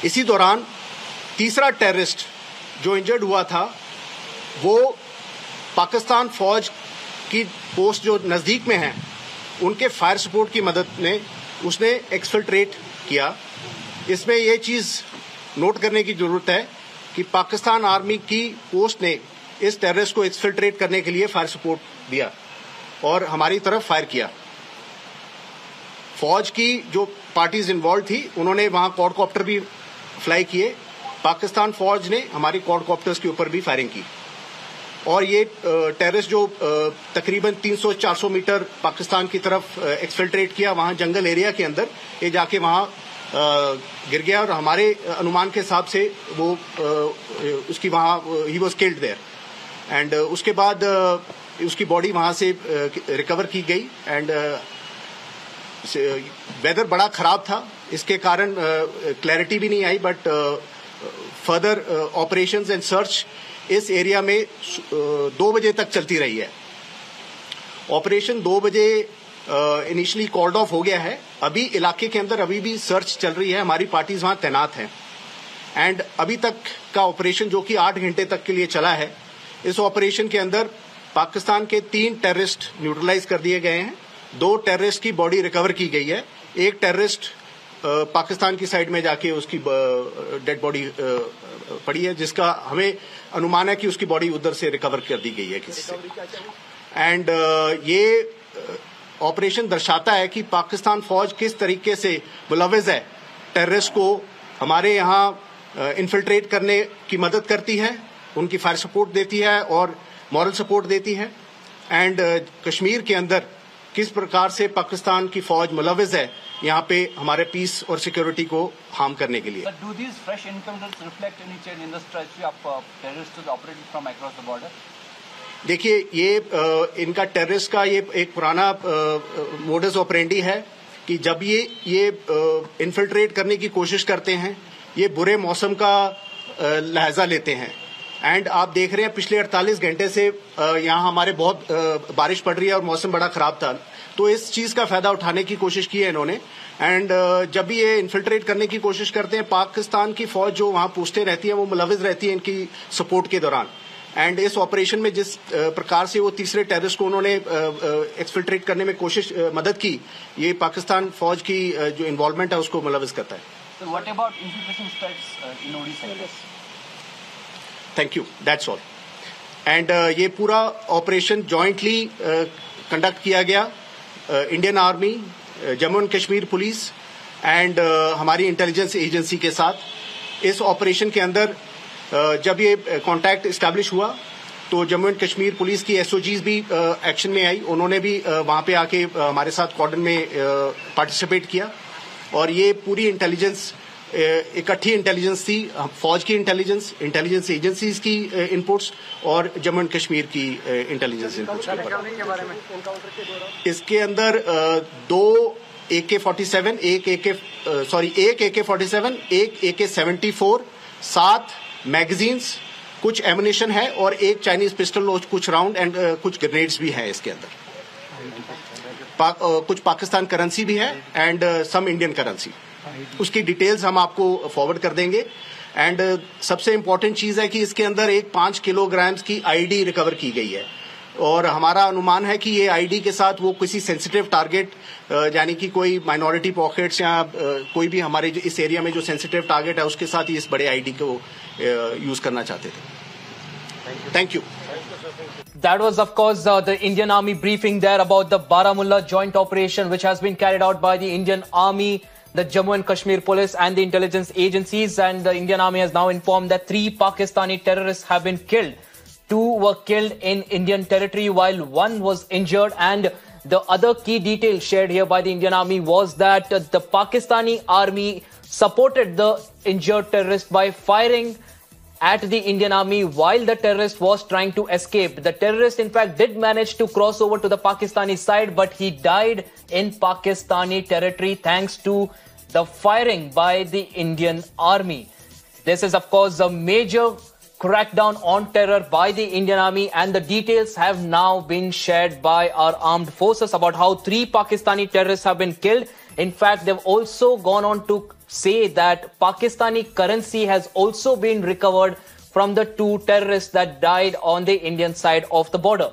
इसी दौरान तीसरा टेररिस्ट जो इंजर्ड हुआ था वो पाकिस्तान फौज की पोस्ट जो नज़दीक में है उनके फायर सपोर्ट की मदद में उसने एक्सफिल्ट्रेट किया। इसमें यह चीज़ नोट करने की ज़रूरत है कि पाकिस्तान आर्मी की पोस्ट ने इस टेररिस्ट को एक्सफिल्ट्रेट करने के लिए फायर सपोर्ट दिया और हमारी तरफ फायर किया। फौज की जो पार्टीज इन्वॉल्व थी उन्होंने वहां क्वाडकॉप्टर भी फ्लाई किए। पाकिस्तान फौज ने हमारी क्वाडकॉप्टर्स के ऊपर भी फायरिंग की और ये टेररिस्ट जो तकरीबन 300-400 मीटर पाकिस्तान की तरफ एक्सफिल्ट्रेट किया, वहां जंगल एरिया के अंदर ये जाके वहां गिर गया और हमारे अनुमान के हिसाब से वो उसकी वहां ही वॉज किल्ड देयर एंड उसके बाद उसकी बॉडी वहां से रिकवर की गई एंड वेदर बड़ा खराब था, इसके कारण क्लैरिटी भी नहीं आई, but further operations and search इस एरिया में 2 बजे तक चलती रही है। ऑपरेशन 2 बजे इनिशियली कॉल्ड ऑफ हो गया है। अभी इलाके के अंदर अभी भी सर्च चल रही है, हमारी पार्टीज वहां तैनात हैं एंड अभी तक का ऑपरेशन जो कि 8 घंटे तक के लिए चला है, इस ऑपरेशन के अंदर पाकिस्तान के 3 टेररिस्ट न्यूट्रलाइज कर दिए गए हैं, 2 टेररिस्ट की बॉडी रिकवर की गई है, एक टेररिस्ट पाकिस्तान की साइड में जाके उसकी डेड बॉडी पड़ी है, जिसका हमें अनुमान है कि उसकी बॉडी उधर से रिकवर कर दी गई है किसी से। एंड ये ऑपरेशन दर्शाता है कि पाकिस्तान फौज किस तरीके से मुलव्विज़ है, टेररिस्ट को हमारे यहाँ इन्फिल्ट्रेट करने की मदद करती है, उनकी फायर सपोर्ट देती है और मॉरल सपोर्ट देती है एंड कश्मीर के अंदर किस प्रकार से पाकिस्तान की फौज मुलव्विज़ है यहाँ पे हमारे पीस और सिक्योरिटी को हार्म करने के लिए। देखिए, ये इनका टेररिस्ट का ये एक पुराना मोडस ऑपरेंडी है कि जब ये इन्फिल्ट्रेट करने की कोशिश करते हैं, ये बुरे मौसम का लहजा लेते हैं एंड आप देख रहे हैं पिछले 48 घंटे से यहाँ हमारे बहुत बारिश पड़ रही है और मौसम बड़ा खराब था, तो इस चीज का फायदा उठाने की कोशिश की है इन्होंने एंड जब भी ये इन्फिल्ट्रेट करने की कोशिश करते हैं, पाकिस्तान की फौज जो वहां पोस्टें रहती है वो मुलव्विज़ रहती है इनकी सपोर्ट के दौरान एंड इस ऑपरेशन में जिस प्रकार से वो तीसरे टेररिस्ट को उन्होंने एक्सफिल्ट्रेट करने में मदद की, ये पाकिस्तान फौज की जो इन्वॉल्वमेंट है उसको मुलव्विज़ करता है। Thank you, that's all. And ये पूरा ऑपरेशन जॉइंटली कंडक्ट किया गया Indian army, Jammu and Kashmir police and हमारी इंटेलिजेंस एजेंसी के साथ। इस ऑपरेशन के अंदर जब ये कांटेक्ट एस्टैब्लिश हुआ तो जम्मू एंड कश्मीर पुलिस की एसओजीज भी एक्शन में आई, उन्होंने भी वहां पे आके हमारे साथ कॉर्डन में पार्टिसिपेट किया और ये पूरी इंटेलिजेंस इकट्ठी इंटेलिजेंस थी, फौज की इंटेलिजेंस एजेंसीज की इनपुट्स और जम्मू एंड कश्मीर की इंटेलिजेंस इनपुट्स के ऊपर। इसके अंदर 2 AK-47, एक AK-47, एक AK-74, 7 मैगजीन्स, कुछ एमुनिशन है और एक चाइनीज पिस्टल और कुछ राउंड एंड कुछ ग्रेनेड्स भी हैं इसके अंदर। कुछ पाकिस्तान करेंसी भी है एंड सम इंडियन करेंसी, उसकी डिटेल्स हम आपको फॉरवर्ड कर देंगे एंड सबसे इम्पोर्टेंट चीज है कि इसके अंदर एक 5 किलोग्राम की आईडी रिकवर की गई है और हमारा अनुमान है कि ये आईडी के साथ वो किसी सेंसिटिव टारगेट यानी कि कोई माइनॉरिटी पॉकेट्स या कोई भी हमारे जो इस एरिया में जो सेंसिटिव टारगेट है उसके साथ ही इस बड़े आईडी को यूज करना चाहते थे। Thank you. That was, of course, the Indian Army briefing there about the Baramulla joint operation, which has been carried out by the Indian Army, the Jammu and Kashmir Police and the intelligence agencies. And the Indian Army has now informed that 3 Pakistani terrorists have been killed. 2 were killed in Indian territory while 1 was injured. And the other key detail shared here by the Indian Army was that the Pakistani Army supported the injured terrorist by firing at the Indian Army while the terrorist was trying to escape. The terrorist, in fact, did manage to cross over to the Pakistani side, but he died in Pakistani territory thanks to the firing by the Indian Army. This is, of course, a major crackdown on terror by the Indian Army, and the details have now been shared by our armed forces about how 3 Pakistani terrorists have been killed In fact, they've also gone on to say that Pakistani currency has also been recovered from the two terrorists that died on the Indian side of the border.